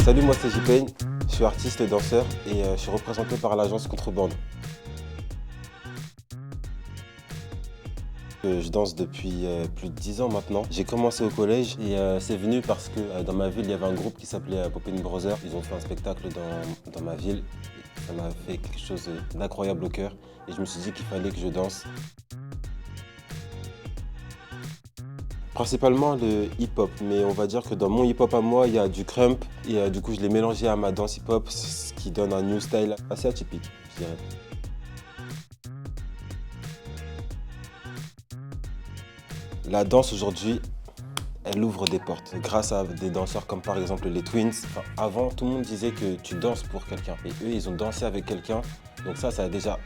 Salut, moi c'est J-Pain, je suis artiste et danseur et je suis représenté par l'agence Contrebande. Je danse depuis plus de 10 ans maintenant. J'ai commencé au collège et c'est venu parce que dans ma ville, il y avait un groupe qui s'appelait Poppin Brothers. Ils ont fait un spectacle dans ma ville. Ça m'a fait quelque chose d'incroyable au cœur et je me suis dit qu'il fallait que je danse. Principalement le hip-hop, mais on va dire que dans mon hip-hop à moi, il y a du crump et du coup je l'ai mélangé à ma danse hip-hop, ce qui donne un new style assez atypique, je dirais. La danse aujourd'hui, elle ouvre des portes grâce à des danseurs comme par exemple les Twins. Enfin, avant, tout le monde disait que tu danses pour quelqu'un et eux, ils ont dansé avec quelqu'un. Donc ça a déjà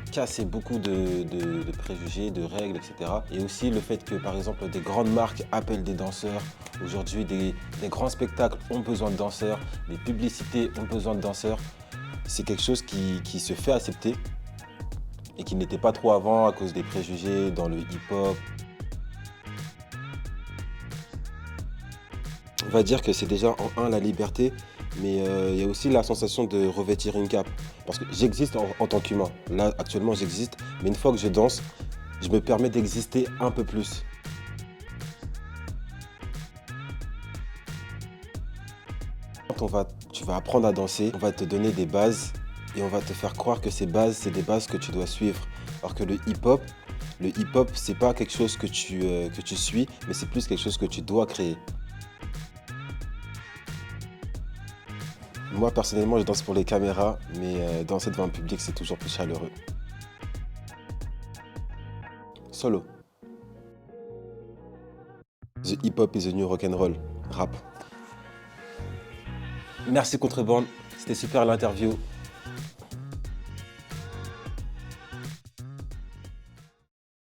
cassé beaucoup de préjugés, de règles, etc. Et aussi le fait que par exemple des grandes marques appellent des danseurs. Aujourd'hui, des grands spectacles ont besoin de danseurs, des publicités ont besoin de danseurs. C'est quelque chose qui se fait accepter et qui n'était pas trop avant à cause des préjugés dans le hip-hop. On va dire que c'est déjà en un la liberté, mais il y a aussi la sensation de revêtir une cape. Parce que j'existe en tant qu'humain. Là, actuellement, j'existe, mais une fois que je danse, je me permets d'exister un peu plus. Quand tu vas apprendre à danser, on va te donner des bases et on va te faire croire que ces bases, c'est des bases que tu dois suivre. Alors que le hip-hop, c'est pas quelque chose que tu suis, mais c'est plus quelque chose que tu dois créer. Moi, personnellement, je danse pour les caméras, mais danser devant un public, c'est toujours plus chaleureux. Solo. The hip-hop is the new rock and roll. Rap. Merci Contrebande, c'était super l'interview.